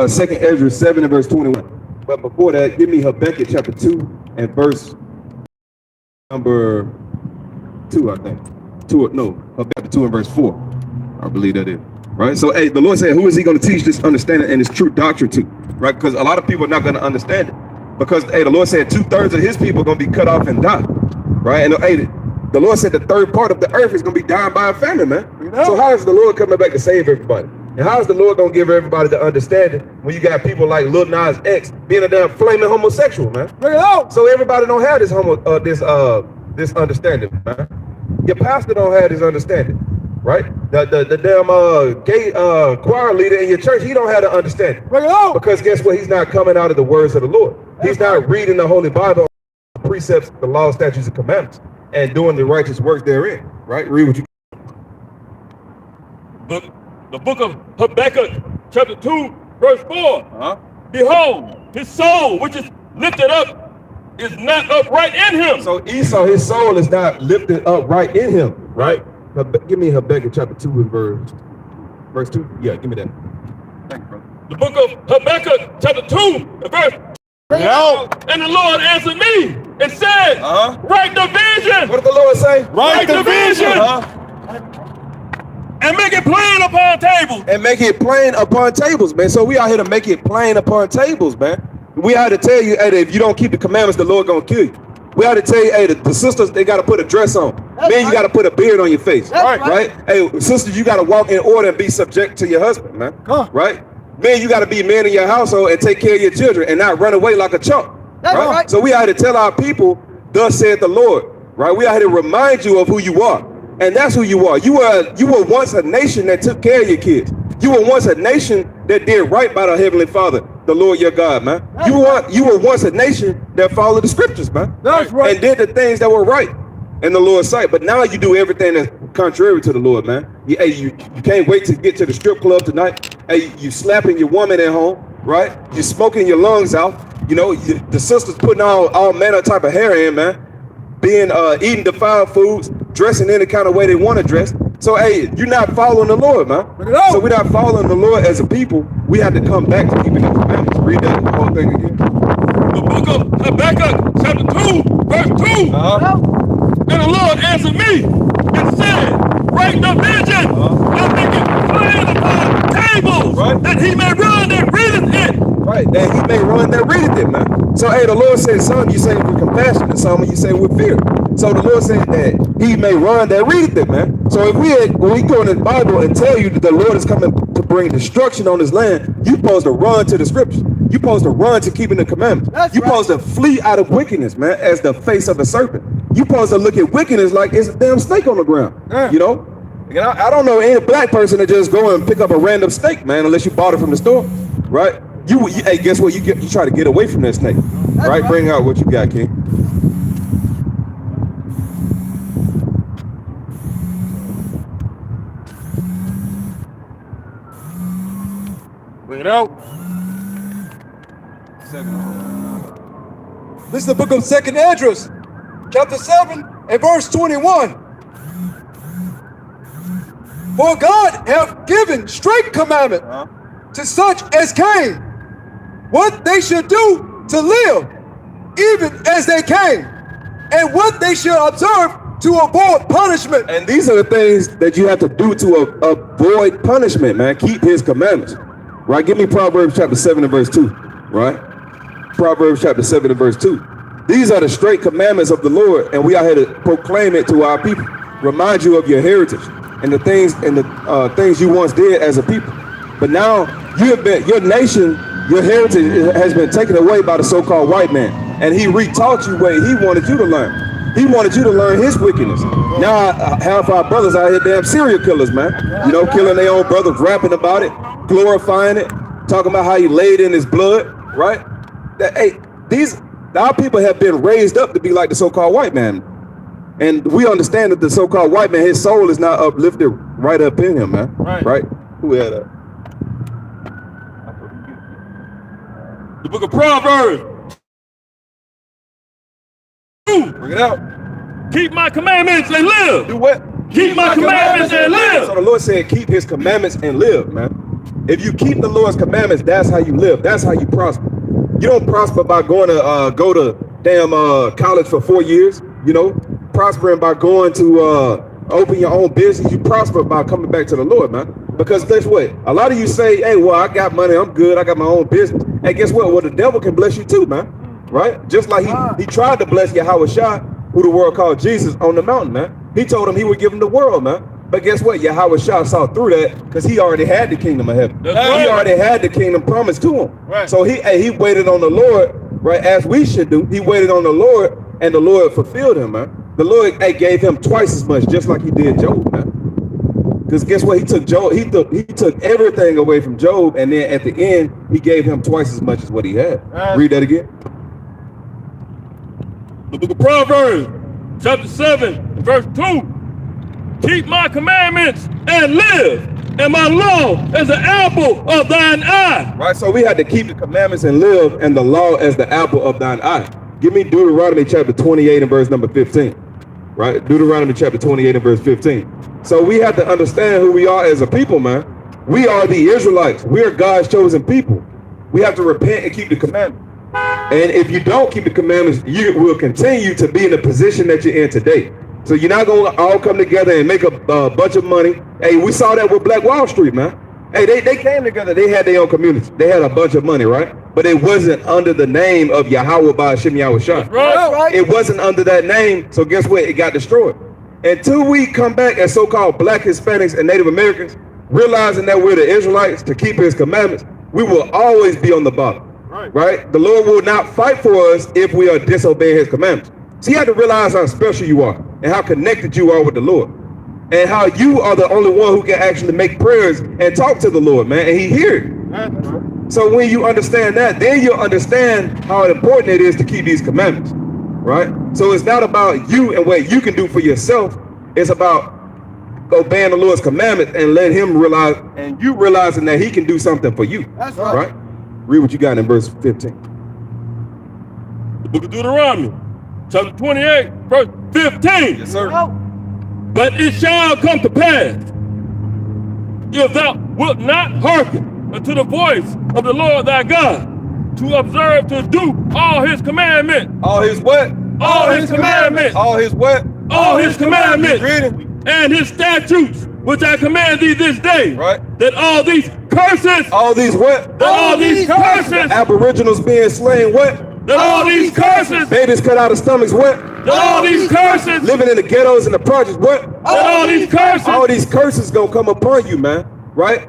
Second Ezra 7 and verse 21. But before that, give me Habakkuk chapter 2 and verse number 2, I think. Habakkuk 2 and verse 4. I believe that is. Right? So, hey, the Lord said, who is he going to teach this understanding and this true doctrine to? Right? Because a lot of people are not going to understand it. Because, hey, the Lord said 2/3 of his people are going to be cut off and die. Right? And, hey, the Lord said the third part of the earth is going to be dying by a famine, man. You know? So how is the Lord coming back to save everybody? And how is the Lord going to give everybody the understanding when you got people like Lil Nas X being a damn flaming homosexual, man? Bring it out. So everybody don't have this this understanding, man. Your pastor don't have this understanding, right? The damn gay choir leader in your church, he don't have the understanding. Bring it out. Because guess what? He's not coming out of the words of the Lord. He's not reading the Holy Bible, the precepts, the law, statutes, and commandments, and doing the righteous works therein, right? Read what you. The book of Habakkuk, chapter 2, verse 4. Behold, his soul, which is lifted up, is not upright in him. So Esau, his soul is not lifted up right in him, right? Give me Habakkuk chapter 2 and verse 2. Yeah, give me that. Thank you, brother. The book of Habakkuk, chapter 2, and verse. And the Lord answered me and said, write the vision. What did the Lord say? Write the vision. And make it plain upon tables. And make it plain upon tables, man. So we out here to make it plain upon tables, man. We out to tell you, hey, if you don't keep the commandments, the Lord gonna kill you. We ought to tell you, hey, the sisters, they got to put a dress on. Man, you got to put a beard on your face. Right? Hey, sisters, you got to walk in order and be subject to your husband, man. Right? Man, you got to be men in your household and take care of your children and not run away like a chump. Right? So we ought to tell our people, thus said the Lord. Right? We ought to remind you of who you are. And that's who you are. You were once a nation that took care of your kids. You were once a nation that did right by the Heavenly Father, the Lord your God, man. You were once a nation that followed the scriptures, man. That's right. And did the things that were right in the Lord's sight. But now you do everything that's contrary to the Lord, man. You can't wait to get to the strip club tonight. Hey, you slapping your woman at home, right? You smoking your lungs out. You know, the sisters putting all manner type of hair in, man. Being eating defiled foods, dressing any kind of way they want to dress. So hey, you're not following the Lord, man. So we're not following the Lord as a people. We have to come back to keeping the commandments. Read that whole thing again. The book of Habakkuk, chapter 2, verse 2. And the Lord answered me and said, write the vision and make it plain upon tables, that he may run that readeth it. Right, that he may run that readeth it, man. So hey, the Lord said, some you say with compassion, and some you say with fear. So the Lord said that he may run that readeth it, man. So if when we go in the Bible and tell you that the Lord is coming to bring destruction on his land, you're supposed to run to the scriptures. You're supposed to run to keeping the commandments. You're supposed to flee out of wickedness, man, as the face of the serpent. You're supposed to look at wickedness like it's a damn snake on the ground, you know? And I don't know any black person that just go and pick up a random snake, man, unless you bought it from the store, right? Hey, guess what? You try to get away from that snake, right? Bring out what you got, King. Bring it out. This is the book of 2nd Esdras, chapter 7 and verse 21. For God hath given strict commandment to such as came, what they should do to live, even as they came, and what they should observe to avoid punishment. And these are the things that you have to do to avoid punishment, man. Keep his commandments. Right? Give me Proverbs chapter 7 and verse 2. Right? Proverbs chapter 7 and verse 2. These are the straight commandments of the Lord, and we are here to proclaim it to our people. Remind you of your heritage and the things you once did as a people. But now your nation, your heritage has been taken away by the so-called white man, and he retaught you what he wanted you to learn. He wanted you to learn his wickedness. Now half our brothers out here damn serial killers, man. You know, killing their own brothers, rapping about it, glorifying it, talking about how he laid in his blood, right? Our people have been raised up to be like the so-called white man. And we understand that the so-called white man, his soul is not uplifted right up in him, man. Right? Who had that? The book of Proverbs. Bring it out. Keep my commandments and live. Do what? Keep my commandments and live. So the Lord said, keep his commandments and live, man. If you keep the Lord's commandments, that's how you live. That's how you prosper. You don't prosper by going to go to damn college for 4 years. You know, prospering by going to open your own business. You prosper by coming back to the Lord, man. Because guess what? A lot of you say, hey, well, I got money, I'm good, I got my own business. Hey, guess what? Well, the devil can bless you too, man. Right? Just like he tried to bless Yahweh, who the world called Jesus, on the mountain, man. He told him he would give him the world, man. But guess what? Yahweh saw through that because he already had the kingdom of heaven. He already had the kingdom promised to him. Right. So he waited on the Lord, right, as we should do. He waited on the Lord, and the Lord fulfilled him, man. The Lord gave him twice as much, just like he did Job, man. Because guess what? He took Job, he took everything away from Job, and then at the end, he gave him twice as much as what he had. Read that again. The book of Proverbs, chapter 7, verse 2. Keep my commandments and live, and my law is the apple of thine eye. Right, so we had to keep the commandments and live, and the law as the apple of thine eye. Give me Deuteronomy chapter 28 and verse number 15. Right, Deuteronomy chapter 28 and verse 15. So we have to understand who we are as a people, man. We are the Israelites. We are God's chosen people. We have to repent and keep the commandments. And if you don't keep the commandments, you will continue to be in the position that you're in today. So you're not going to all come together and make a bunch of money. Hey, we saw that with Black Wall Street, man. Hey, they came together. They had their own community. They had a bunch of money, right? But it wasn't under the name of Yahweh Ba'ashem Yahushua. Right. It wasn't under that name. So guess what? It got destroyed. Until we come back as so-called Black Hispanics and Native Americans, realizing that we're the Israelites to keep his commandments, we will always be on the bottom. Right? The Lord will not fight for us if we are disobeying his commandments. So you have to realize how special you are and how connected you are with the Lord, and how you are the only one who can actually make prayers and talk to the Lord, man, and he hears it. So when you understand that, then you'll understand how important it is to keep these commandments, right? So it's not about you and what you can do for yourself. It's about obeying the Lord's commandments and let him realize, and you realizing that he can do something for you. That's right. Read what you got in verse 15. The book of Deuteronomy, chapter 28, verse 15. Yes, sir. But it shall come to pass, if thou wilt not hearken unto the voice of the Lord thy God, to observe to do all his commandments. All his what? All his commandments. All his what? All his commandments. Reading. And his statutes, which I command thee this day. Right. That all these curses. All these what? That all these curses. Aboriginals being slain, what? That all these curses. Babies cut out of stomachs, what? That all these curses. Living in the ghettos and the projects, what? That all these curses. All these curses gonna come upon you, man. Right?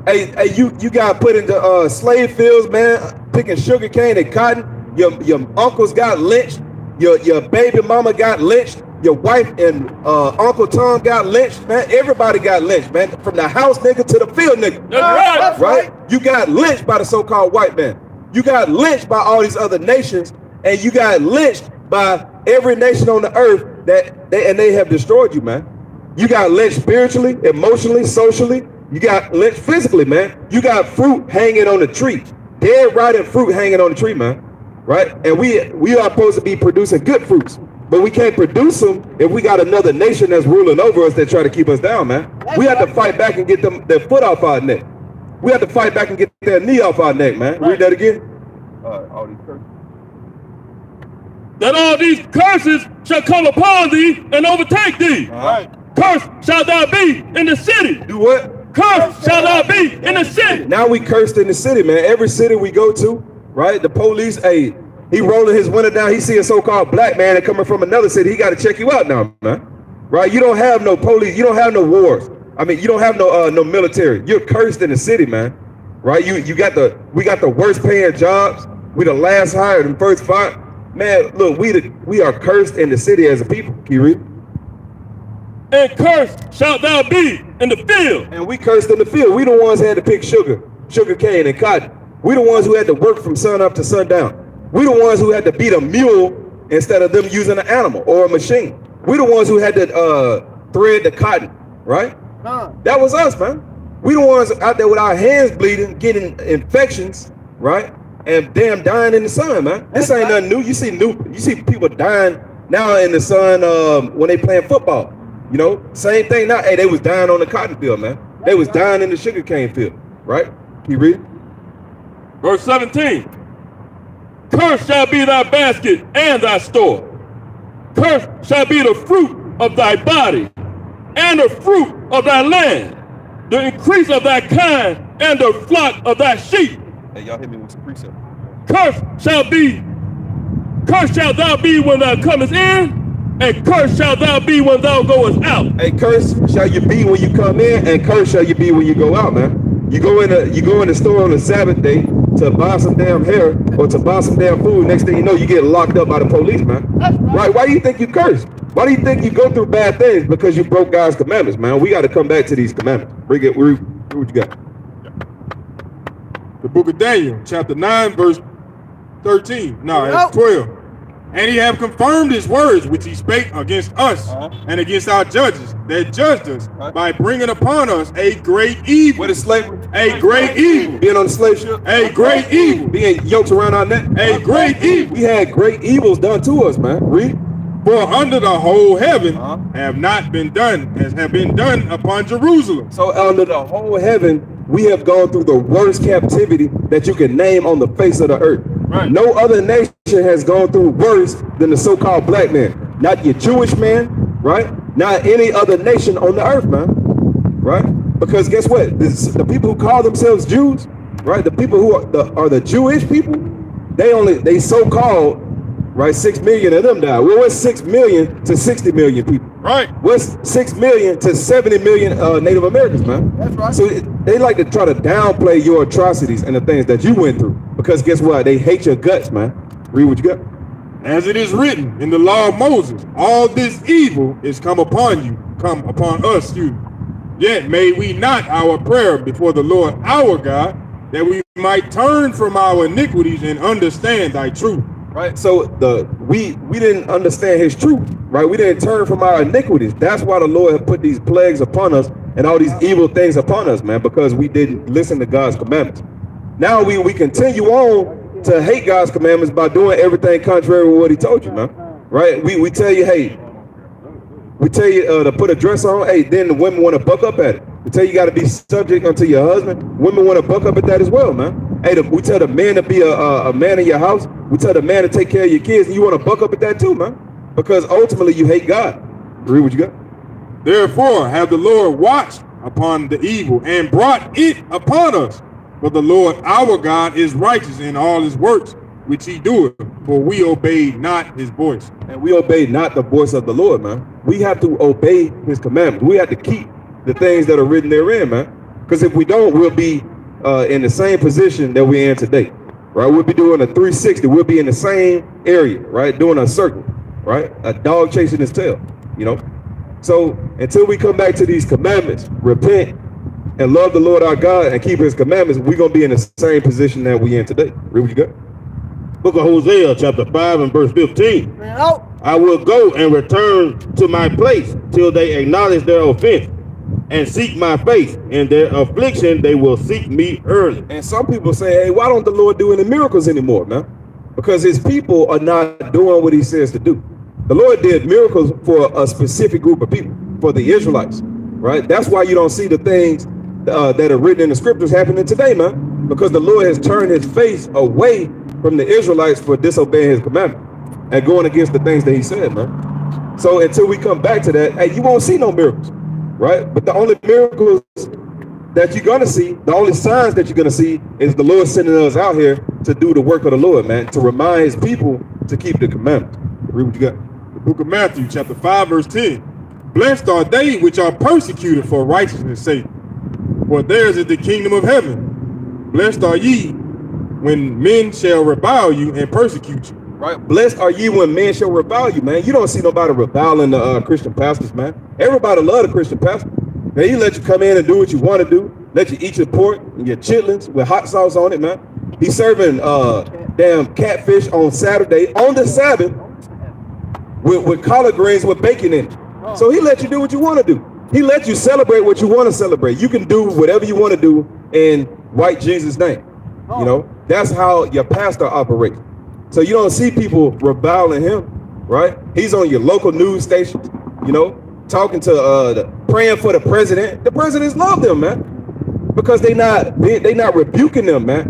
Hey, you got put into slave fields, man, picking sugar cane and cotton. Your uncles got lynched. Your baby mama got lynched. Your wife and Uncle Tom got lynched, man. Everybody got lynched, man. From the house nigga to the field nigga. That's right. You got lynched by the so-called white man. You got lynched by all these other nations, and you got lynched by every nation on the earth they have destroyed you, man. You got lynched spiritually, emotionally, socially. You got lynched physically, man. You got fruit hanging on the tree, dead rotten fruit hanging on the tree, man. Right? And we are supposed to be producing good fruits, but we can't produce them if we got another nation that's ruling over us that try to keep us down, man. We have to fight back and get them their foot off our neck. We have to fight back and get their knee off our neck, man. Read that again. All these curses. That all these curses shall come upon thee and overtake thee. Cursed shall thou be in the city. Do what? Cursed shall thou be in the city. Now we cursed in the city, man. Every city we go to, right? The police, hey, he rolling his window down. He see a so-called black man and coming from another city. He got to check you out now, man. Right? You don't have no police. You don't have no wars. I mean, you don't have no military. You're cursed in the city, man. Right? We got the worst paying jobs. We the last hired and first fired. Man, look, we are cursed in the city as a people. Can you read? And cursed shalt thou be in the field. And we cursed in the field. We the ones who had to pick sugar cane and cotton. We the ones who had to work from sun up to sundown. We the ones who had to beat a mule instead of them using an animal or a machine. We the ones who had to thread the cotton, right? That was us, man. We the ones out there with our hands bleeding, getting infections, right? And damn dying in the sun, man. This ain't nothing new. You see people dying now in the sun when they playing football. You know, same thing now. Hey, they was dying on the cotton field, man. They was dying in the sugarcane field, right? Keep reading. Verse 17. Cursed shall be thy basket and thy store. Cursed shall be the fruit of thy body and the fruit of thy land, the increase of thy kind and the flock of thy sheep. Hey, y'all hit me with some precept. Cursed shalt thou be when thou comest in, and cursed shalt thou be when thou goest out. Hey, cursed shall you be when you come in, and cursed shall you be when you go out, man. You go in the store on the Sabbath day to buy some damn hair or to buy some damn food. Next thing you know, you get locked up by the police, man. Right? Why do you think you cursed? Why do you think you go through bad things? Because you broke God's commandments, man. We got to come back to these commandments. Read what you got. The book of Daniel, chapter 9, verse 13. No, 12. And he have confirmed his words which he spake against us and against our judges that judged us by bringing upon us a great evil. What is slavery? A great evil. Being on the slave ship? A great evil. Being yoked around our neck? A great evil. We had great evils done to us, man. Read. For under the whole heaven have not been done as have been done upon Jerusalem. So under the whole heaven, we have gone through the worst captivity that you can name on the face of the earth. Right. No other nation has gone through worse than the so-called black man. Not your Jewish man, right? Not any other nation on the earth, man. Right? Because guess what? The people who call themselves Jews, right? The people who are the Jewish people, they so-called, right? 6 million of them died. Well, what's 6 million to 60 million people? Right. What's 6 million to 70 million Native Americans, man? That's right. So they like to try to downplay your atrocities and the things that you went through. Because guess what? They hate your guts, man. Read what you got. As it is written in the law of Moses, all this evil is come upon us, excuse me. Yet made we not our prayer before the Lord our God, that we might turn from our iniquities and understand thy truth. Right. So we didn't understand his truth, right? We didn't turn from our iniquities. That's why the Lord had put these plagues upon us and all these evil things upon us, man, because we didn't listen to God's commandments. Now we continue on to hate God's commandments by doing everything contrary to what he told you, man. Right? We tell you, hey, we tell you to put a dress on, hey, then the women want to buck up at it. We tell you got to be subject unto your husband. Women want to buck up at that as well, man. Hey, we tell the man to be a man in your house. We tell the man to take care of your kids, and you want to buck up at that too, man. Because ultimately you hate God. Read what you got. Therefore have the Lord watched upon the evil and brought it upon us. For the Lord our God is righteous in all his works which he doeth, for we obeyed not his voice. And we obeyed not the voice of the Lord, man. We have to obey his commandments. We have to keep the things that are written therein, man. Because if we don't, we'll be in the same position that we're in today, right? We'll be doing a 360. We'll be in the same area, right? Doing a circle, right? A dog chasing his tail, you know? So until we come back to these commandments, repent and love the Lord our God and keep his commandments, we're going to be in the same position that we're in today. Read what you got. Book of Hosea, chapter 5 and verse 15. I will go and return to my place till they acknowledge their offense and seek my face. In their affliction, they will seek me early. And some people say, hey, why don't the Lord do any miracles anymore, man? Because his people are not doing what he says to do. The Lord did miracles for a specific group of people, for the Israelites, right? That's why you don't see the things that are written in the scriptures happening today, man, because the Lord has turned his face away from the Israelites for disobeying his commandment and going against the things that he said, man. So until we come back to that, hey, you won't see no miracles, right? But the only miracles that you're going to see, the only signs that you're going to see is the Lord sending us out here to do the work of the Lord, man, to remind his people to keep the commandments. Read what you got. The book of Matthew, chapter 5, verse 10. Blessed are they which are persecuted for righteousness' sake, for theirs is the kingdom of heaven. Blessed are ye when men shall revile you and persecute you. Right. Blessed are ye when men shall revile you, man. You don't see nobody reviling the Christian pastors, man. Everybody love the Christian pastor. Man, he let you come in and do what you want to do. Let you eat your pork and your chitlins with hot sauce on it, man. He's serving damn catfish on Saturday, on the Sabbath, with collard greens with bacon in it. So he let you do what you want to do. He let you celebrate what you want to celebrate. You can do whatever you want to do in white Jesus' name. You know, that's how your pastor operates. So you don't see people reviling him, right? He's on your local news stations, you know, talking to praying for the president. The presidents love them, man. Because they not rebuking them, man.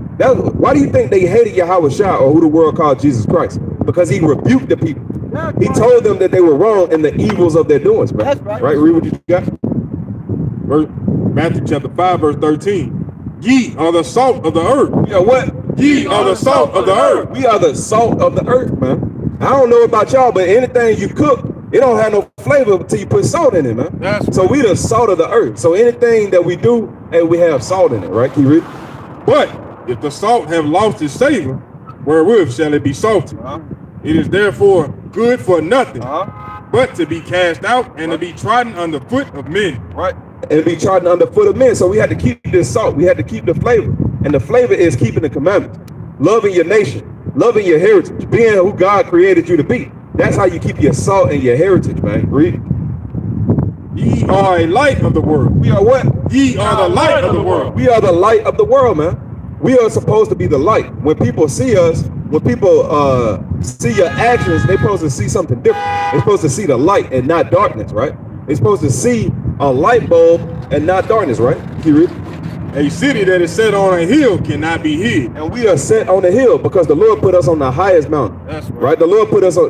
Why do you think they hated Yahweh Shah, or who the world called Jesus Christ? Because he rebuked the people. He told them that they were wrong in the evils of their doings, man. That's right. Right? Read what you got. Matthew chapter 5, verse 13. Ye are the salt of the earth. Yeah, what? Ye are the salt of the earth. We are the salt of the earth, man. I don't know about y'all, but anything you cook, it don't have no flavor until you put salt in it, man. That's So we the salt of the earth. So anything that we do, hey, we have salt in it, right? Can you read? But if the salt have lost its savor, wherewith shall it be salted? It is therefore good for nothing, but to be cast out and to be trodden under foot of men. Right. And be trodden under foot of men. So we had to keep this salt. We had to keep the flavor. And the flavor is keeping the commandments, loving your nation, loving your heritage, being who God created you to be. That's how you keep your salt and your heritage, man. Read. Ye are a light of the world. We are what? Ye are the light of the world. We are the light of the world, man. We are supposed to be the light. When people see us, when people see your actions, they're supposed to see something different. They're supposed to see the light and not darkness, right? They're supposed to see a light bulb and not darkness, right? Can you read? A city that is set on a hill cannot be hid. And we are set on the hill because the Lord put us on the highest mountain. That's right. The Lord put us on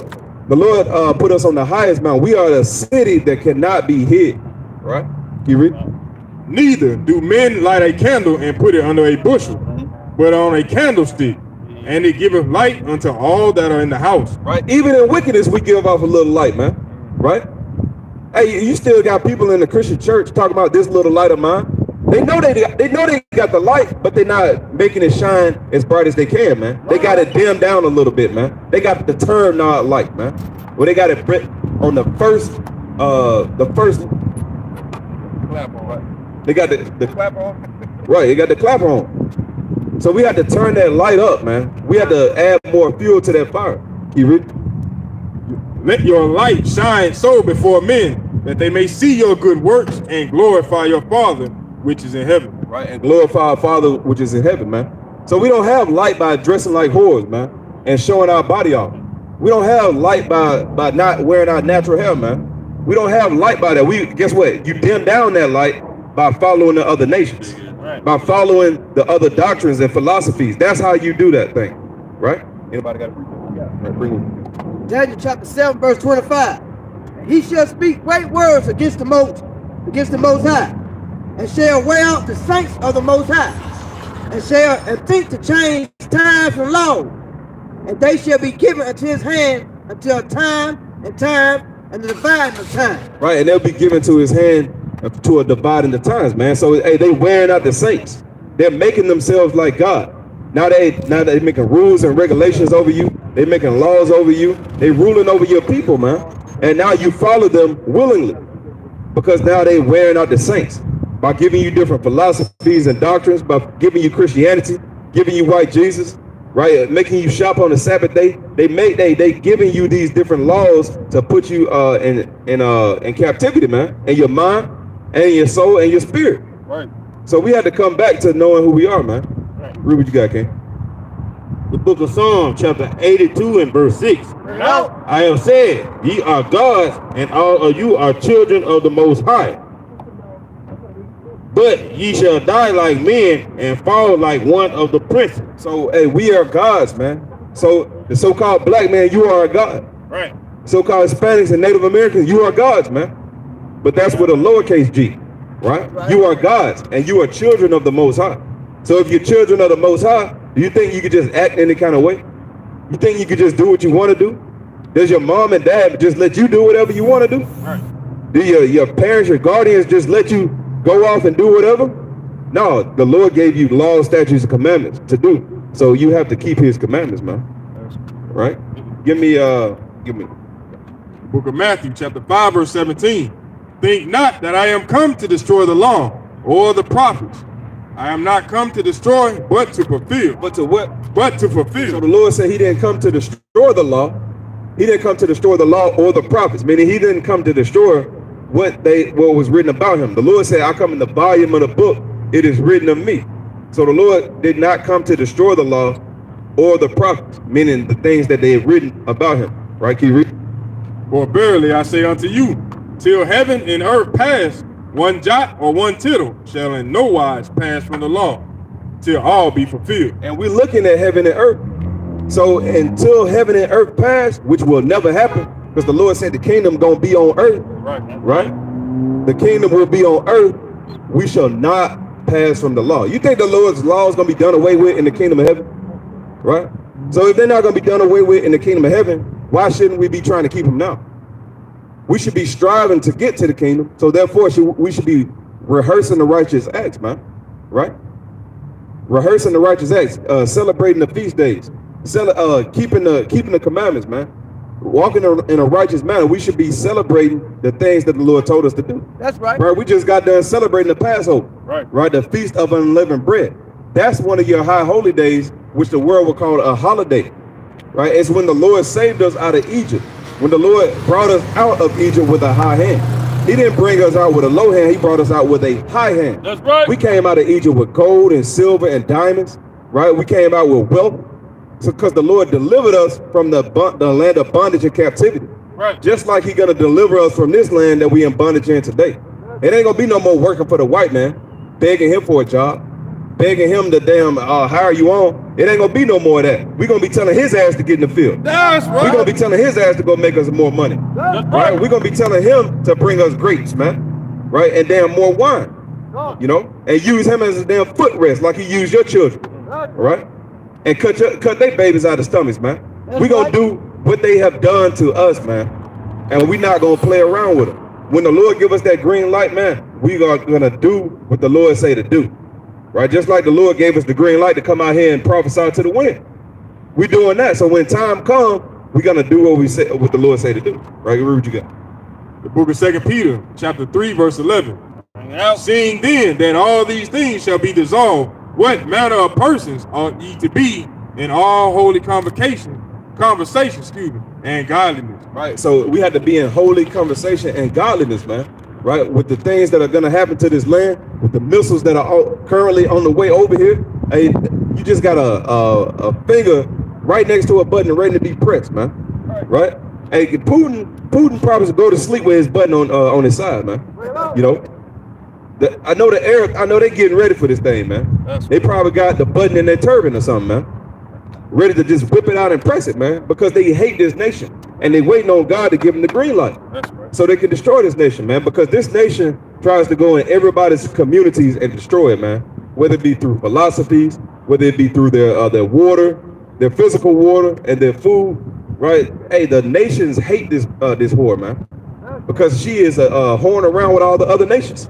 the highest mountain. We are the city that cannot be hid. Right? Can you read? Neither do men light a candle and put it under a bushel, but on a candlestick, and it giveth light unto all that are in the house. Right. Even in wickedness, we give off a little light, man. Right? Hey, you still got people in the Christian church talking about this little light of mine. They know they got the light, but they're not making it shine as bright as they can, man. They got it dimmed down a little bit, man. They got the turn knob light, man. Well, they got it on the first Clap on, right? They got the Clap on. right. They got the clapper on. So we had to turn that light up, man. We had to add more fuel to that fire. You read? Let your light shine so before men, that they may see your good works and glorify your Father which is in heaven. Right, and glorify our Father which is in heaven, man. So we don't have light by dressing like whores, man, and showing our body off. We don't have light by not wearing our natural hair, man. We don't have light by that. Guess what? You dim down that light by following the other nations, by following the other doctrines and philosophies. That's how you do that thing, right? Anybody got a bring it? Daniel chapter 7, verse 25. And he shall speak great words against the Most High, and shall wear out the saints of the Most High, and think to change times and laws, and they shall be given into his hand until time and the dividing of time. Right, and they'll be given to his hand to a dividing the times, man. So hey, they wearing out the saints. They're making themselves like God. Now they making rules and regulations over you. They making laws over you. They ruling over your people, man. And now you follow them willingly, because now they wearing out the saints by giving you different philosophies and doctrines, by giving you Christianity, giving you white Jesus, right? Making you shop on the Sabbath day. They giving you these different laws to put you in captivity, man, in your mind and your soul and your spirit. Right. So we had to come back to knowing who we are, man. Right. Read what you got, King. The book of Psalms, chapter 82 and verse 6. No. I have said, ye are gods, and all of you are children of the Most High. But ye shall die like men and fall like one of the princes. So, hey, we are gods, man. So the so-called black man, you are a god. Right. So-called Hispanics and Native Americans, you are gods, man. But that's with a lowercase g, right? You are gods, and you are children of the Most High. So if you're children of the Most High, do you think you could just act any kind of way? You think you could just do what you want to do? Does your mom and dad just let you do whatever you want to do? Right. Do your parents, your guardians just let you go off and do whatever? No, the Lord gave you laws, statutes, and commandments to do. So you have to keep his commandments, man. Right? Give me Book of Matthew, chapter 5, verse 17. Think not that I am come to destroy the law or the prophets. I am not come to destroy, but to fulfill. But to what? But to fulfill. So the Lord said he didn't come to destroy the law. He didn't come to destroy the law or the prophets, meaning he didn't come to destroy what was written about him. The Lord said, I come in the volume of the book, it is written of me. So the Lord did not come to destroy the law or the prophets, meaning the things that they have written about him. Right? Can you read? For verily I say unto you, till heaven and earth pass, one jot or one tittle shall in no wise pass from the law, till all be fulfilled. And we're looking at heaven and earth. So until heaven and earth pass, which will never happen, because the Lord said the kingdom gonna be on earth, right? The kingdom will be on earth. We shall not pass from the law. You think the Lord's law is gonna be done away with in the kingdom of heaven, right? So if they're not gonna be done away with in the kingdom of heaven, why shouldn't we be trying to keep them now? We should be striving to get to the kingdom. So therefore, we should be rehearsing the righteous acts, man, right? Rehearsing the righteous acts, celebrating the feast days, keeping the commandments, man. Walking in a righteous manner. We should be celebrating the things that the Lord told us to do. That's right. Right. We just got done celebrating the Passover. Right. The Feast of Unleavened Bread. That's one of your high holy days, which the world will call a holiday. Right. It's when the Lord saved us out of Egypt. When the Lord brought us out of Egypt with a high hand. He didn't bring us out with a low hand. He brought us out with a high hand. That's right. We came out of Egypt with gold and silver and diamonds. Right. We came out with wealth. Because the Lord delivered us from the land of bondage and captivity. Right. Just like He's gonna deliver us from this land that we in bondage in today. It ain't gonna be no more working for the white man, begging him for a job, begging him to damn hire you on. It ain't gonna be no more of that. We're gonna be telling his ass to get in the field. That's right. We're gonna be telling his ass to go make us more money. That's Right? We're gonna be telling him to bring us grapes, man. Right? And damn more wine. You know? And use him as a damn footrest like He used your children. Right? And cut their babies out of stomachs, man. We're gonna do what they have done to us, man. And we're not gonna play around with them. When the Lord give us that green light, man, we are gonna do what the Lord say to do. Right? Just like the Lord gave us the green light to come out here and prophesy to the wind. We're doing that. So when time comes, we're gonna do what the Lord say to do. Right? Read what you got. The book of 2 Peter, chapter 3, verse 11. Seeing then that all these things shall be dissolved, what manner of persons ought ye to be in all holy conversation, and godliness? Right. So we have to be in holy conversation and godliness, man. Right. With the things that are going to happen to this land, with the missiles that are currently on the way over here. Hey, you just got a finger right next to a button ready to be pressed, man. Right. Hey, Putin probably should go to sleep with his button on his side, man. You know. I know they're getting ready for this thing, man. They probably got the button in their turban or something, man. Ready to just whip it out and press it, man, because they hate this nation and they waiting on God to give them the green light, so they can destroy this nation, man. Because this nation tries to go in everybody's communities and destroy it, man. Whether it be through philosophies, whether it be through their water, their physical water, and their food, right? Hey, the nations hate this whore, man, because she is a whoring around with all the other nations.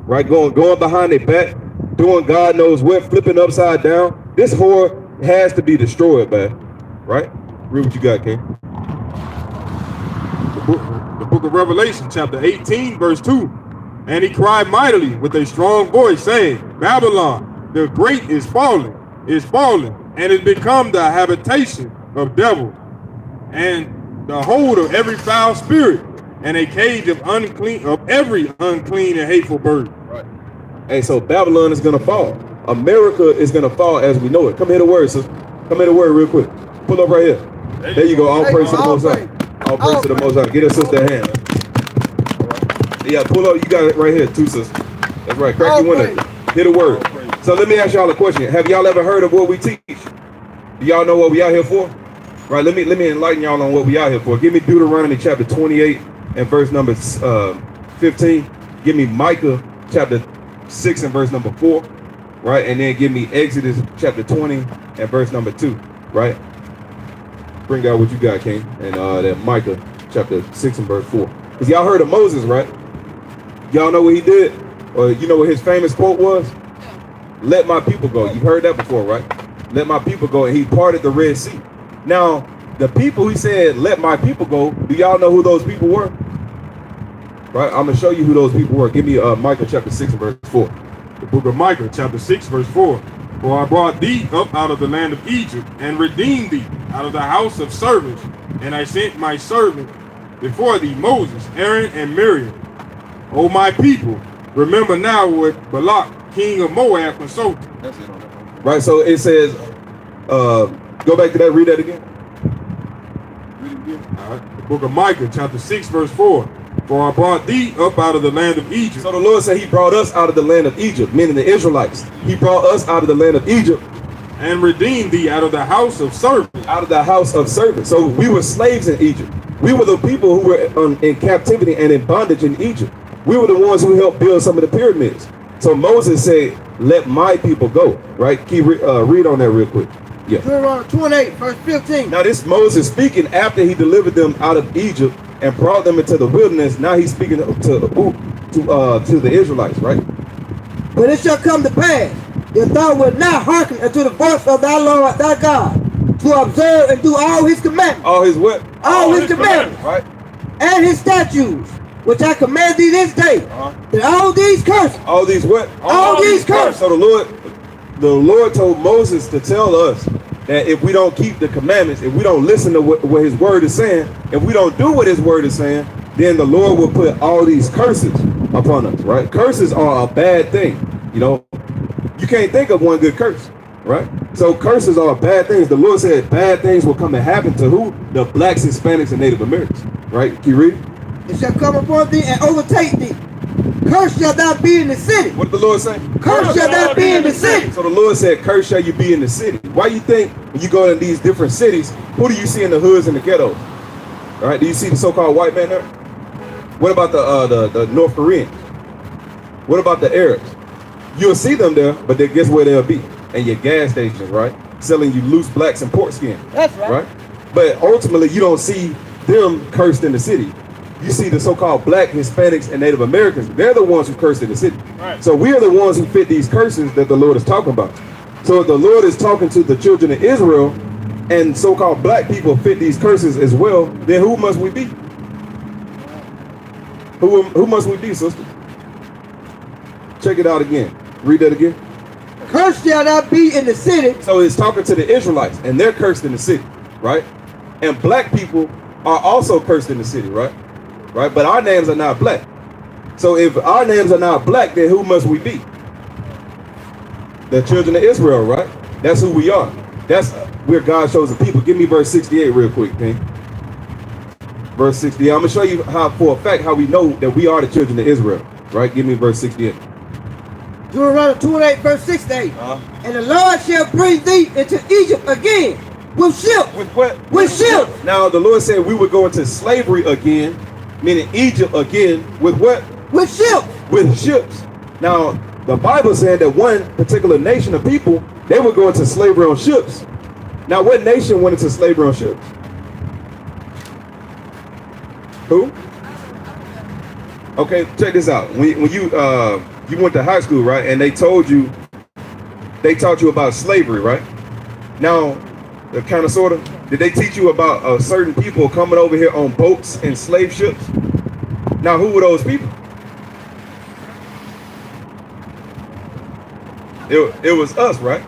Right, going behind their back, doing God knows what, flipping upside down. This whore has to be destroyed, man. Right? Read what you got, King. The book of Revelation, chapter 18, verse 2. And he cried mightily with a strong voice, saying, Babylon, the great is fallen, and is become the habitation of devils, and the hold of every foul spirit, and a cage of every unclean and hateful bird. Right. Hey, so Babylon is gonna fall. America is gonna fall as we know it. Come here to word, sis. Come here to word real quick. Pull up right here. There you go. All praise to the Most High. All praise to the Most High. Get a sister a hand. Right. Yeah, pull up. You got it right here, too, sis. That's right. Crack your window. Hit a word. So let me ask y'all a question. Have y'all ever heard of what we teach? Do y'all know what we out here for? Right. Let me enlighten y'all on what we out here for. Give me Deuteronomy chapter 28 and verse number 15. Give me Micah chapter 6 and verse number 4. Right. And then give me Exodus chapter 20 and verse number 2. Right. Bring out what you got, King. And then Micah chapter 6 and verse 4. Because y'all heard of Moses, right? Y'all know what he did? Or you know what his famous quote was? Let my people go. You've heard that before, right? Let my people go. And he parted the Red Sea. Now, the people he said, let my people go, do y'all know who those people were? Right? I'm going to show you who those people were. Give me Micah chapter 6 and verse 4. The book of Micah chapter 6 verse 4. For I brought thee up out of the land of Egypt and redeemed thee out of the house of servants. And I sent my servant before thee, Moses, Aaron, and Miriam. O my people, remember now what Balak, king of Moab, consulted. That's it on that. Right, so it says, go back to that, read that again. Read it again. All right. The book of Micah chapter 6 verse 4. For I brought thee up out of the land of Egypt. So the Lord said he brought us out of the land of Egypt, meaning the Israelites. He brought us out of the land of Egypt. And redeemed thee out of the house of servants. Out of the house of servants. So we were slaves in Egypt. We were the people who were in captivity and in bondage in Egypt. We were the ones who helped build some of the pyramids. So Moses said, let my people go, right? Can you read on that real quick? Yeah. Deuteronomy 28, verse 15. Now this Moses speaking after he delivered them out of Egypt and brought them into the wilderness. Now he's speaking to the Israelites, right? But it shall come to pass, if thou wilt not hearken unto the voice of thy Lord thy God, to observe and do all his commandments. All his what? All his commandments. Right? And his statutes, which I command thee this day, that all these curses. All these what? All these curses. So the Lord told Moses to tell us that if we don't keep the commandments, if we don't listen to what his word is saying, if we don't do what his word is saying, then the Lord will put all these curses upon us, right? Curses are a bad thing. You know, you can't think of one good curse, right? So curses are bad things. The Lord said bad things will come and happen to who? The blacks, Hispanics, and Native Americans, right? Can you read it? It shall come upon thee and overtake thee. Cursed shall thou be in the city. What did the Lord say? Cursed shall thou be in the city. So the Lord said, cursed shall you be in the city. Why you think when you go to these different cities, who do you see in the hoods and the ghettos? All right, do you see the so-called white man there? What about the North Koreans? What about the Arabs? You'll see them there, but then guess where they'll be? And your gas stations, right? Selling you loose blacks and pork skin. That's right. Right? But ultimately, you don't see them cursed in the city. You see the so-called black, Hispanics, and Native Americans. They're the ones who cursed in the city. Right. So we are the ones who fit these curses that the Lord is talking about. So if the Lord is talking to the children of Israel, and so-called black people fit these curses as well, then who must we be? Who must we be, sister? Check it out again. Read that again. Cursed shall thou be in the city. So it's talking to the Israelites, and they're cursed in the city, right? And black people are also cursed in the city, right? Right? But our names are not black. So if our names are not black, then who must we be? The children of Israel, right? That's who we are. That's where God shows the people. Give me verse 68 real quick, King. Verse 68. I'm going to show you how, for a fact, how we know that we are the children of Israel, right? Give me verse 68. Deuteronomy 28, verse 68. And the Lord shall bring thee into Egypt again with ships. With what? With ships. Now the Lord said we would go into slavery again, meaning Egypt again, with what? With ships. With ships. Now the Bible said that one particular nation of people, they would go into slavery on ships. Now what nation went into slavery on ships? Who? Okay, check this out. When you went to high school, right, and they taught you about slavery, right? Now, kind of, sort of, did they teach you about certain people coming over here on boats and slave ships? Now, who were those people? It was us, right?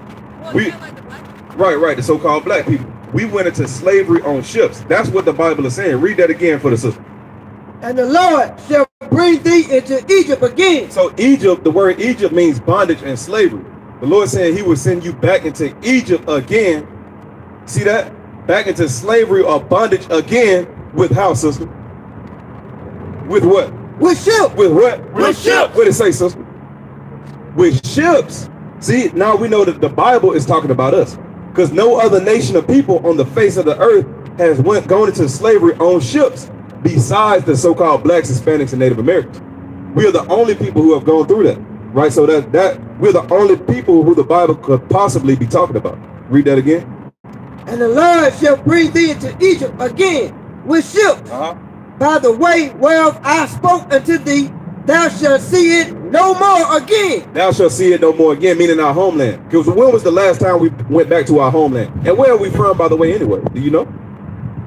Right, the so-called black people. We went into slavery on ships. That's what the Bible is saying. Read that again for the sister. And the Lord shall bring thee into Egypt again. So Egypt, the word Egypt means bondage and slavery. The Lord said he would send you back into Egypt again. See that? Back into slavery or bondage again with how, sister? With what? With ships. With what? With ships. What did it say, sister? With ships. See, now we know that the Bible is talking about us. Because no other nation of people on the face of the earth has gone into slavery on ships besides the so-called blacks, Hispanics, and Native Americans. We are the only people who have gone through that, right? So that we're the only people who the Bible could possibly be talking about. Read that again. And the Lord shall bring thee into Egypt again with ships. By the way whereof I spoke unto thee, thou shalt see it no more again. Thou shalt see it no more again, meaning our homeland. Because when was the last time we went back to our homeland? And where are we from, by the way, anyway? Do you know?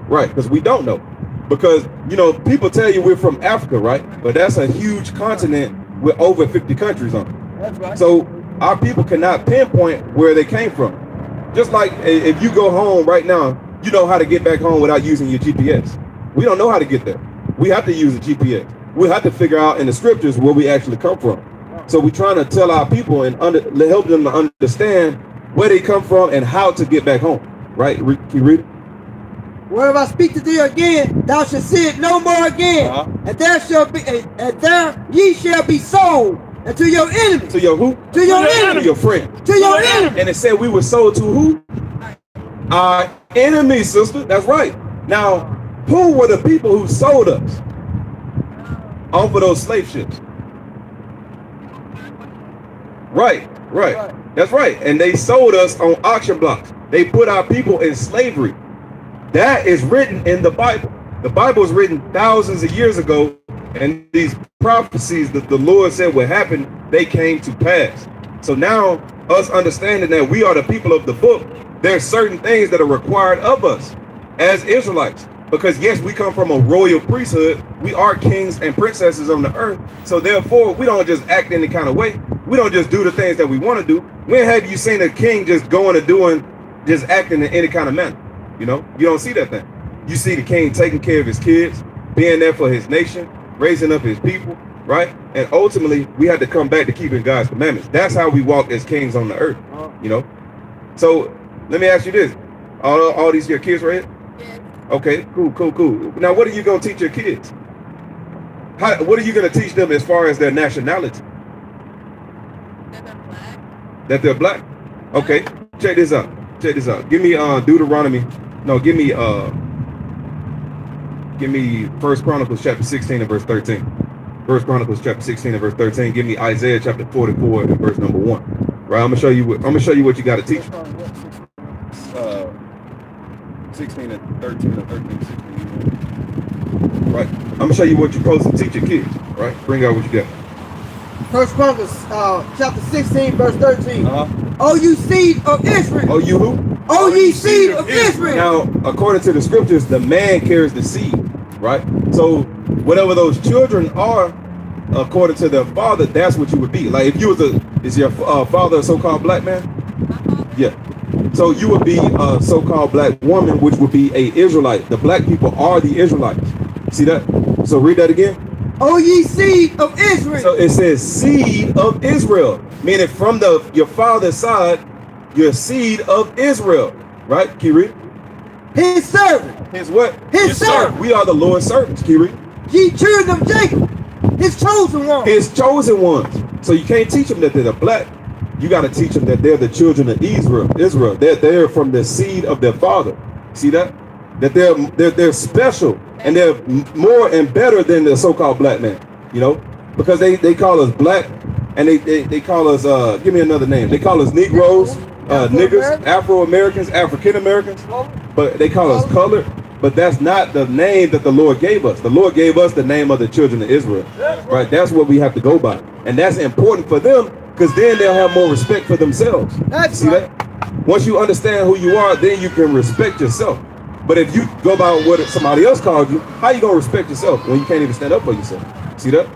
Right, because we don't know. Because, you know, people tell you we're from Africa, right? But that's a huge continent with over 50 countries on it. That's right. So our people cannot pinpoint where they came from. Just like if you go home right now, you know how to get back home without using your GPS. We don't know how to get there. We have to use a GPS. We have to figure out in the scriptures where we actually come from. So we're trying to tell our people and help them to understand where they come from and how to get back home. Right? Can you read it? Wherever I speak to thee again, thou shalt see it no more again. And there shall be, and there ye shall be sold unto your enemy. To your who? To your enemy. To your friend. To your enemy. And it said we were sold to who? Our enemy, sister. That's right. Now, who were the people who sold us off of those slave ships? Right. That's right. And they sold us on auction blocks. They put our people in slavery. That is written in the Bible. The Bible was written thousands of years ago, and these prophecies that the Lord said would happen, they came to pass. So now, us understanding that we are the people of the book, there's certain things that are required of us as Israelites. Because yes, we come from a royal priesthood. We are kings and princesses on the earth. So therefore, we don't just act any kind of way. We don't just do the things that we want to do. When have you seen a king just going and doing, just acting in any kind of manner? You know, you don't see that thing. You see the king taking care of his kids, being there for his nation, raising up his people, right? And ultimately, we had to come back to keeping God's commandments. That's how we walk as kings on the earth, you know? So let me ask you this. All these your kids right here? Yes. Okay, cool. Now, what are you going to teach your kids? What are you going to teach them as far as their nationality? That they're black. That they're black? Okay, check this out. Give me Deuteronomy. No, give me 1 Chronicles chapter 16 and verse 13. 1 Chronicles chapter 16 and verse 13. Give me Isaiah chapter 44 and verse number 1. Right, I'm gonna show you what you got to teach. 16 and 13 or 13 and 16. Right. I'm gonna show you what you're supposed to teach your kids. Right. Bring out what you got. 1 Chronicles chapter 16 verse 13. O you seed of Israel. Oh, you who? O ye seed of Israel. Now, according to the scriptures, the man carries the seed, right? So whatever those children are, according to their father, that's what you would be. Like if you was is your father a so-called black man? Yeah. So you would be a so-called black woman, which would be a Israelite. The black people are the Israelites. See that? So read that again. O ye seed of Israel. So it says seed of Israel, meaning from your father's side, your seed of Israel, right? Can you read? His servant. His what? His servant. We are the Lord's servants. Can you read? Ye children of Jacob, his chosen ones. His chosen ones. So you can't teach them that they're black. You got to teach them that they're the children of Israel. They're from the seed of their father. See that? That they're special and they're more and better than the so-called black man. You know, because they call us black and they call us give me another name. They call us Negroes, niggas, Afro-Americans, African-Americans, but they call us colored. But that's not the name that the Lord gave us. The Lord gave us the name of the children of Israel. Right? That's what we have to go by. And that's important for them because then they'll have more respect for themselves. See that? Once you understand who you are, then you can respect yourself. But if you go by what somebody else called you, how you gonna respect yourself when you can't even stand up for yourself? See that?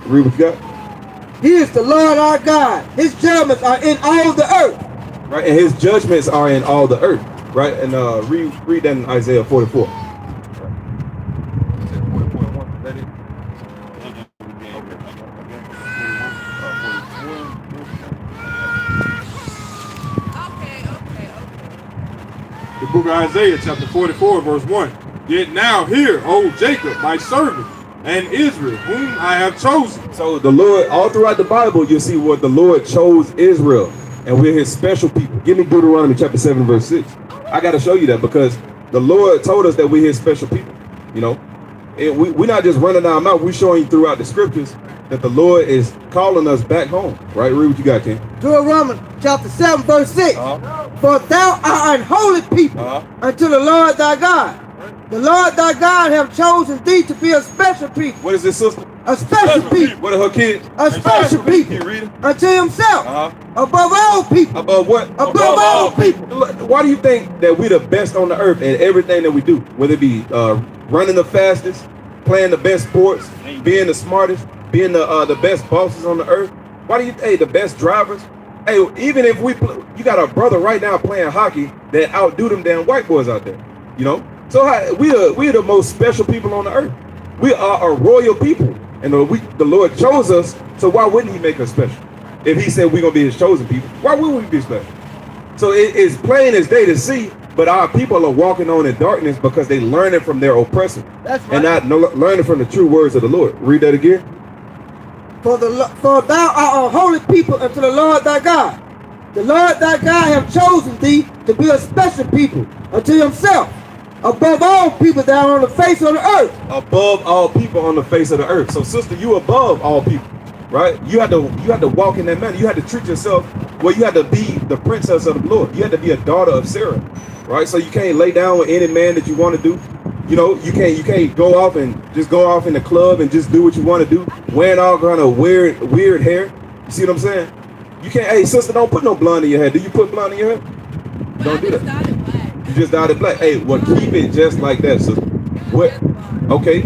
Read what you got. He is the Lord our God. His judgments are in all the earth. Right, and his judgments are in all the earth. Right, and read that in Isaiah 44. The book of Isaiah, chapter 44, verse 1. Yet now hear, O Jacob, my servant, and Israel, whom I have chosen. So the Lord, all throughout the Bible, you'll see what the Lord chose Israel, and we're his special people. Give me Deuteronomy chapter 7, verse 6. I got to show you that because the Lord told us that we're his special people. You know, and we're not just running our mouth. We're showing you throughout the scriptures that the Lord is calling us back home. Right? Read what you got, King. Deuteronomy chapter 7, verse 6. For thou art an holy people unto the Lord thy God. The Lord thy God have chosen thee to be a special people. What is this, sister? A special people. What are her kids? A special people. Unto himself. Above all people. Above what? Above all people. Why do you think that we're the best on the earth at everything that we do? Whether it be running the fastest, playing the best sports, being the smartest, being the best bosses on the earth? Why do you think the best drivers? Hey, even if you got a brother right now playing hockey that outdo them damn white boys out there, you know? So we are the most special people on the earth. We are a royal people, and the Lord chose us. So why wouldn't he make us special? If he said we're gonna be his chosen people, why would we be special? So it is plain as day to see But our people are walking on in darkness because they learning from their oppressor. That's right. And not learning from the true words of the Lord. Read that again. For thou art a holy people unto the Lord thy God. The Lord thy God have chosen thee to be a special people unto himself, above all people that are on the face of the earth. Above all people on the face of the earth. So sister, you above all people, right? You had to walk in that manner. You had to treat yourself, well, you had to be the princess of the Lord. You had to be a daughter of Sarah, right? So you can't lay down with any man that you want to do. You know, you can't go off and just go off in the club and just do what you want to do, wearing all kind of weird hair. You see what I'm saying? You can't, hey sister, don't put no blonde in your hair. Do you put blonde in your hair? Don't do that. You just dyed it black. Hey, well, keep it just like that, sister. What? Okay,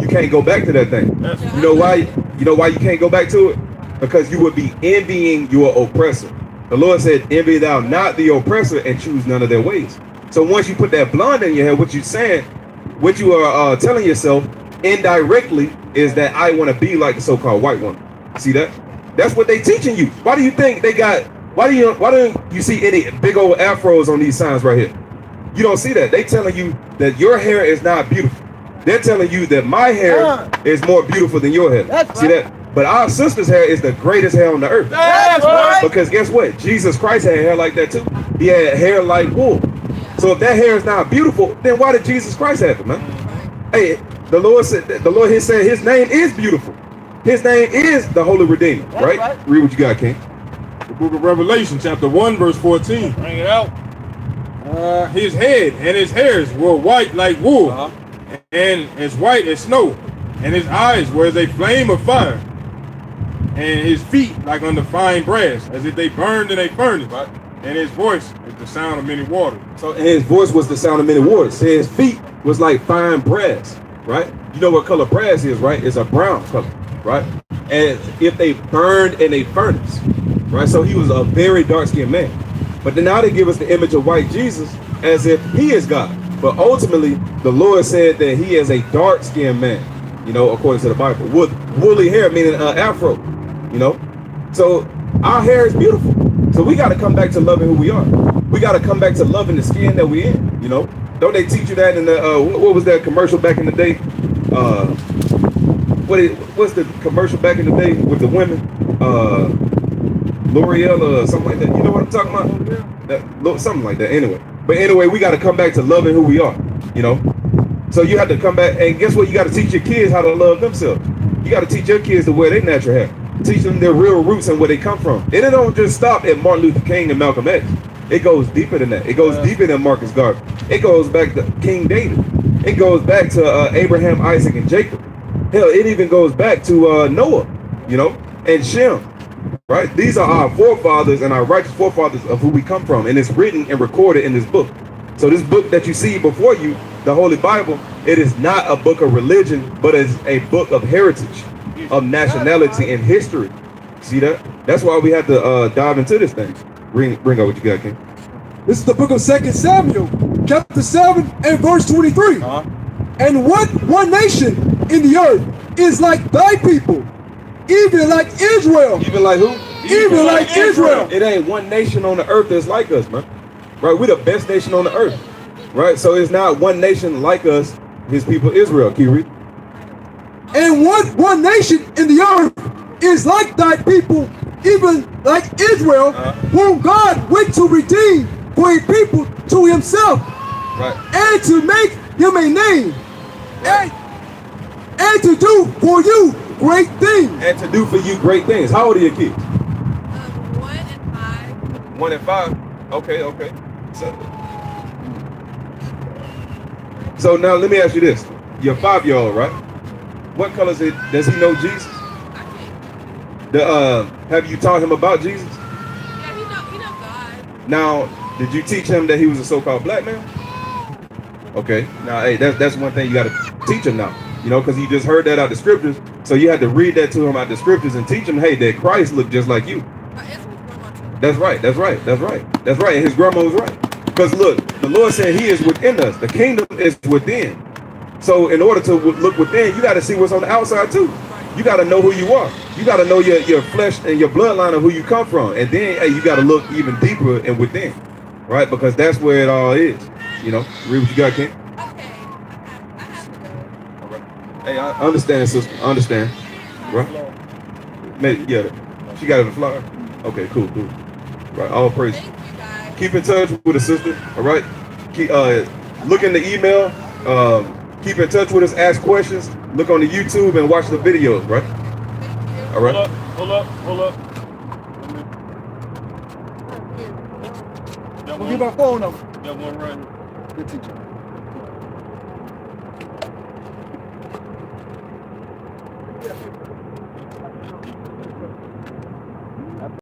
you can't go back to that thing. You know why? You know why you can't go back to it? Because you would be envying your oppressor. The Lord said, envy thou not the oppressor and choose none of their ways. So once you put that blonde in your hair, what you're saying, what you are telling yourself indirectly is that I want to be like the so-called white woman. See that? That's what they teaching you. Why do you think they got, why don't you see any big old afros on these signs right here? You don't see that. They telling you that your hair is not beautiful. They're telling you that my hair is more beautiful than your hair. That's see right. that? But our sister's hair is the greatest hair on the earth. That's right. Because guess what? Jesus Christ had hair like that too. He had hair like wool. So if that hair is not beautiful, then why did Jesus Christ have it, man? Hey, the Lord said his name is beautiful. His name is the Holy Redeemer, right? Read what you got, King. The book of Revelation, chapter 1, verse 14. Bring it out. His head and his hairs were white like wool, and as white as snow, and his eyes were as a flame of fire, and his feet like unto fine brass, as if they burned in a furnace, and his voice is the sound of many waters. So his voice was the sound of many waters. So his feet was like fine brass, right? You know what color brass is, right? It's a brown color, right? And if they burned in a furnace, right? So he was a very dark-skinned man. But then now they give us the image of white Jesus as if he is God. But ultimately, the Lord said that he is a dark-skinned man, you know, according to the Bible, with woolly hair, meaning afro, you know. So our hair is beautiful. So we got to come back to loving who we are. We got to come back to loving the skin that we're in, you know. Don't they teach you that in the, what was that commercial back in the day? What's the commercial back in the day with the women? L'Oreal or something like that. You know what I'm talking about? Something like that. Anyway. But anyway, we got to come back to loving who we are, you know. So you have to come back, and guess what? You got to teach your kids how to love themselves. You got to teach your kids to wear their natural hair. Teach them their real roots and where they come from. And it don't just stop at Martin Luther King and Malcolm X. It goes deeper than that. It goes deeper than Marcus Garvey. It goes back to King David. It goes back to Abraham, Isaac, and Jacob. Hell, it even goes back to Noah, you know, and Shem. Right? These are our forefathers and our righteous forefathers of who we come from. And it's written and recorded in this book. So this book that you see before you, the Holy Bible, it is not a book of religion, but it's a book of heritage, of nationality and history. See that? That's why we have to dive into this thing. Bring out what you got, King. This is the book of 2 Samuel, chapter 7 and verse 23. And what one nation in the earth is like thy people, even like Israel. Even like who? Even like Israel. It ain't one nation on the earth that's like us, man. Right? We're the best nation on the earth. Right? So it's not one nation like us, his people Israel. Can you read? And what one nation in the earth is like thy people, even like Israel, whom God went to redeem for a people to himself, and to make him a name, and to do for you great things. And to do for you great things. How old are your kids? 1 and 5. 1 and 5. Okay. So now let me ask you this. Your 5-year-old, right? What color does he know Jesus? Have you taught him about Jesus? Yeah, he know God. Now, did you teach him that he was a so-called black man? Okay. Now, hey, that's one thing you got to teach him now. You know, because he just heard that out the scriptures. So you had to read that to him out the scriptures and teach him, hey, that Christ looked just like you. That's right. And his grandma was right. Because look, the Lord said he is within us. The kingdom is within. So in order to look within, you got to see what's on the outside too. You got to know who you are. You got to know your flesh and your bloodline of who you come from. And then, hey, you got to look even deeper and within. right? Because that's where it all is. You know, read what you got, Ken. Okay, I have to go. All right. Hey, I understand, sister. I understand. Right? Yeah, she got it in the flyer. Okay, cool. Right, all praise. Thank you guys. Keep in touch with the sister. All right. Keep look in the email. Keep in touch with us. Ask questions. Look on the YouTube and watch the videos. Right. All right. Hold up. We'll give my phone number. Got one right. Good teacher.